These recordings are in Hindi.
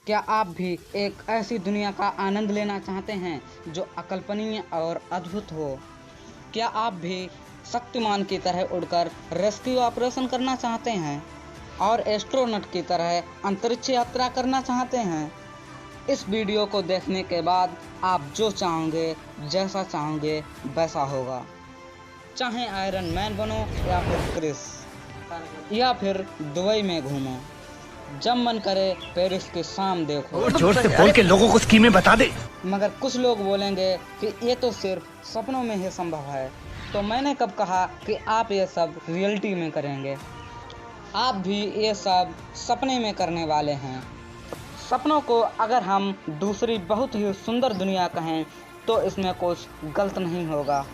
क्या आप भी एक ऐसी दुनिया का आनंद लेना चाहते हैं जो अकल्पनीय और अद्भुत हो? क्या आप भी शक्तिमान की तरह उड़कर रेस्क्यू ऑपरेशन करना चाहते हैं और एस्ट्रोनॉट की तरह अंतरिक्ष यात्रा करना चाहते हैं? इस वीडियो को देखने के बाद आप जो चाहोगे, जैसा चाहोगे वैसा होगा। चाहे आयरन मैन बनो या फिर क्रिस, या फिर दुबई में घूमो, जब मन करे पेरिस की शाम देखो। जोर से बोल के लोगों को स्कीमें बता दे। मगर कुछ लोग बोलेंगे कि ये तो सिर्फ सपनों में ही संभव है। तो मैंने कब कहा कि आप ये सब रियलिटी में करेंगे? आप भी ये सब सपने में करने वाले हैं। सपनों को अगर हम दूसरी बहुत ही सुंदर दुनिया कहें तो इसमें कुछ गलत नहीं होगा।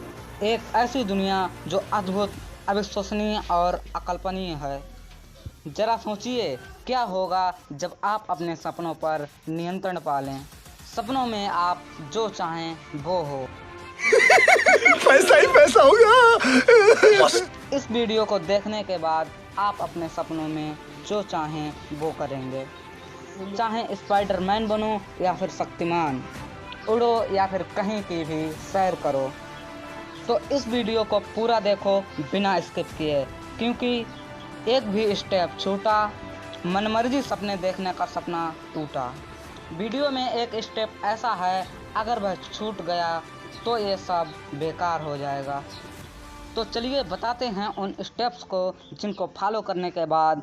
एक ऐसी दुनिया जो अद्भुत, अविश्वसनीय और अकल्पनीय है। जरा सोचिए क्या होगा जब आप अपने सपनों पर नियंत्रण पा लें। सपनों में आप जो चाहें वो हो। पैसा ही पैसा होगा। इस वीडियो को देखने के बाद आप अपने सपनों में जो चाहें वो करेंगे। चाहे स्पाइडरमैन बनो या फिर शक्तिमान, उड़ो या फिर कहीं की भी सैर करो। तो इस वीडियो को पूरा देखो बिना स्किप किए, क्योंकि एक भी स्टेप छूटा, मनमर्जी सपने देखने का सपना टूटा। वीडियो में एक स्टेप ऐसा है, अगर वह छूट गया तो ये सब बेकार हो जाएगा। तो चलिए बताते हैं उन स्टेप्स को जिनको फॉलो करने के बाद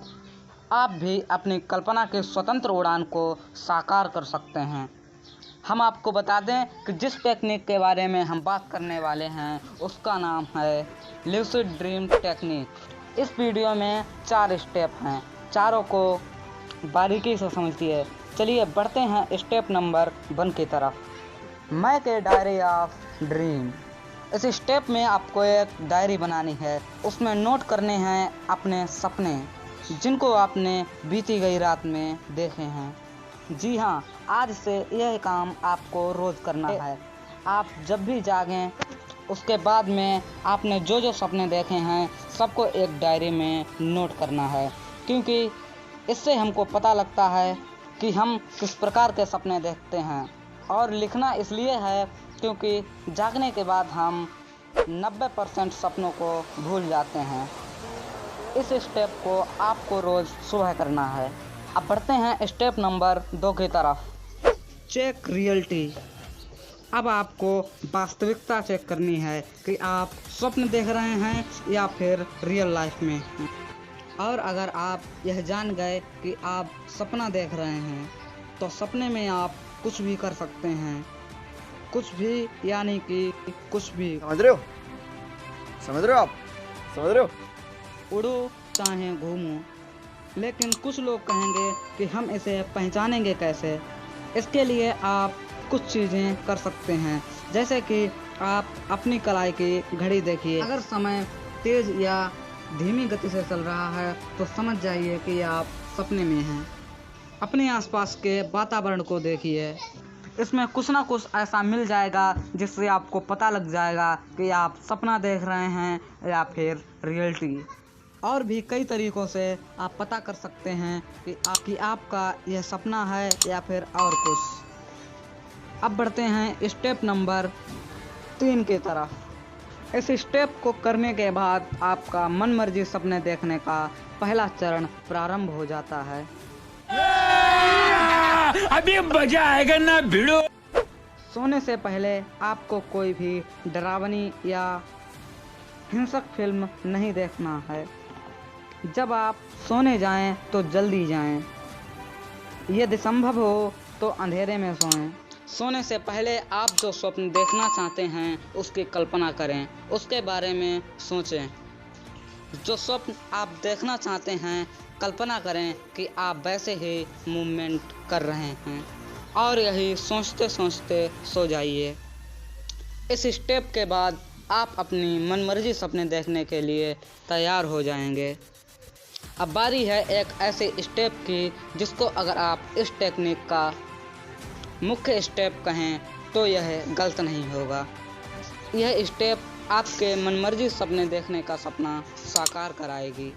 आप भी अपनी कल्पना की स्वतंत्र उड़ान को साकार कर सकते हैं। हम आपको बता दें कि जिस टेक्निक के बारे में हम बात करने वाले हैं उसका नाम है लूसिड ड्रीम टेक्निक। इस वीडियो में 4 स्टेप हैं, चारों को बारीकी से समझिए। चलिए बढ़ते हैं स्टेप नंबर 1 की तरफ। Make a diary of dream. इस स्टेप में आपको एक डायरी बनानी है, उसमें नोट करने हैं अपने सपने जिनको आपने बीती गई रात में देखे हैं। जी हाँ, आज से यह काम आपको रोज़ करना है। आप जब भी जागें उसके बाद में आपने जो जो सपने देखे हैं सबको एक डायरी में नोट करना है, क्योंकि इससे हमको पता लगता है कि हम किस प्रकार के सपने देखते हैं। और लिखना इसलिए है क्योंकि जागने के बाद हम 90% सपनों को भूल जाते हैं। इस स्टेप को आपको रोज़ सुबह करना है। अब बढ़ते हैं स्टेप नंबर 2 की तरफ। Check reality. अब आपको वास्तविकता चेक करनी है कि आप स्वप्न देख रहे हैं या फिर रियल लाइफ में हैं। और अगर आप यह जान गए कि आप सपना देख रहे हैं तो सपने में आप कुछ भी कर सकते हैं। कुछ भी यानी कि कुछ भी। समझ रहे हो? समझ रहे हो आप? समझ रहे हो? उड़ो चाहे घूमो। लेकिन कुछ लोग कहेंगे कि हम इसे पहचानेंगे कैसे? इसके लिए आप कुछ चीज़ें कर सकते हैं, जैसे कि आप अपनी कलाई की घड़ी देखिए। अगर समय तेज़ या धीमी गति से चल रहा है तो समझ जाइए कि आप सपने में हैं। अपने आसपास के वातावरण को देखिए, इसमें कुछ ना कुछ ऐसा मिल जाएगा जिससे आपको पता लग जाएगा कि आप सपना देख रहे हैं या फिर रियलिटी। और भी कई तरीक़ों से आप पता कर सकते हैं कि आपका यह सपना है या फिर और कुछ। अब बढ़ते हैं स्टेप नंबर 3 की तरफ। इस स्टेप को करने के बाद आपका मनमर्जी सपने देखने का पहला चरण प्रारंभ हो जाता है। अभी मजा आएगा ना भिड़ो। सोने से पहले आपको कोई भी डरावनी या हिंसक फिल्म नहीं देखना है। जब आप सोने जाएं तो जल्दी जाएं। यदि संभव हो तो अंधेरे में सोएं। सोने से पहले आप जो स्वप्न देखना चाहते हैं उसकी कल्पना करें, उसके बारे में सोचें। जो स्वप्न आप देखना चाहते हैं कल्पना करें कि आप वैसे ही मूवमेंट कर रहे हैं, और यही सोचते सोचते सो जाइए। इस स्टेप के बाद आप अपनी मनमर्जी सपने देखने के लिए तैयार हो जाएंगे। अब बारी है एक ऐसे स्टेप की जिसको अगर आप इस टेक्निक का मुख्य स्टेप कहें तो यह गलत नहीं होगा। यह स्टेप आपके मनमर्जी सपने देखने का सपना साकार कराएगी।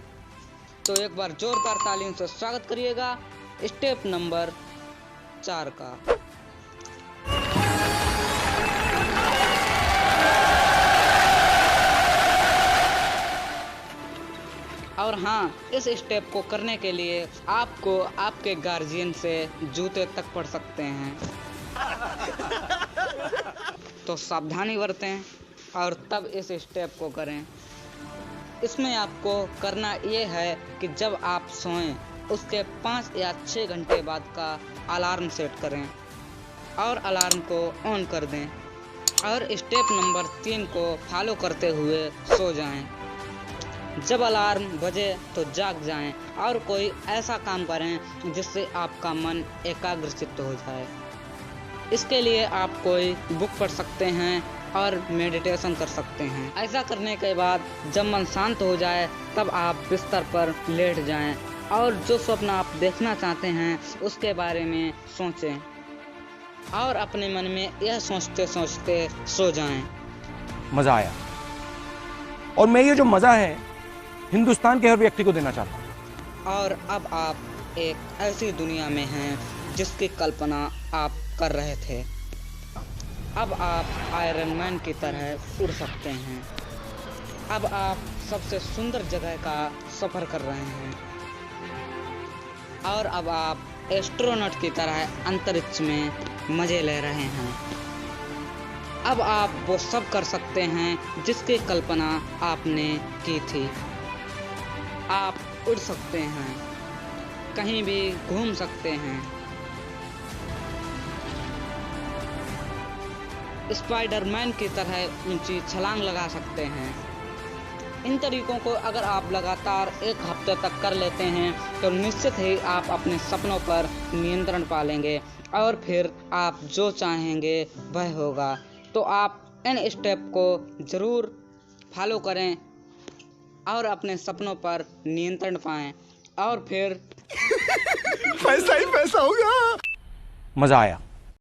तो एक बार जोरदार तालियों से स्वागत करिएगा स्टेप नंबर 4 का। और हाँ, इस स्टेप को करने के लिए आपको आपके गार्जियन से जूते तक पड़ सकते हैं। तो सावधानी बरतें और तब इस स्टेप को करें। इसमें आपको करना ये है कि जब आप सोएं उसके 5 या 6 घंटे बाद का अलार्म सेट करें और अलार्म को ऑन कर दें और स्टेप नंबर 3 को फॉलो करते हुए सो जाएं। जब अलार्म बजे तो जाग जाएं और कोई ऐसा काम करें जिससे आपका मन एकाग्रचित्त हो जाए। इसके लिए आप कोई बुक पढ़ सकते हैं और मेडिटेशन कर सकते हैं। ऐसा करने के बाद जब मन शांत हो जाए तब आप बिस्तर पर लेट जाएं और जो स्वप्न आप देखना चाहते हैं उसके बारे में सोचें और अपने मन में यह सोचते सोचते सो जाएं। मज़ा आया और मैं ये जो मज़ा है हिंदुस्तान के हर व्यक्ति को देना चाहता हूँ। और अब आप एक ऐसी दुनिया में हैं जिसकी कल्पना आप कर रहे थे। अब आप आयरन मैन की तरह उड़ सकते हैं। अब आप सबसे सुंदर जगह का सफ़र कर रहे हैं और अब आप एस्ट्रोनॉट की तरह अंतरिक्ष में मज़े ले रहे हैं। अब आप वो सब कर सकते हैं जिसकी कल्पना आपने की थी। आप उड़ सकते हैं, कहीं भी घूम सकते हैं, स्पाइडरमैन की तरह ऊंची छलांग लगा सकते हैं। इन तरीकों को अगर आप लगातार 1 हफ्ते तक कर लेते हैं तो निश्चित ही आप अपने सपनों पर नियंत्रण पा लेंगे और फिर आप जो चाहेंगे वह होगा। तो आप इन स्टेप को ज़रूर फॉलो करें और अपने सपनों पर नियंत्रण पाएं और फिर पैसा ही पैसा होगा। मज़ा आया।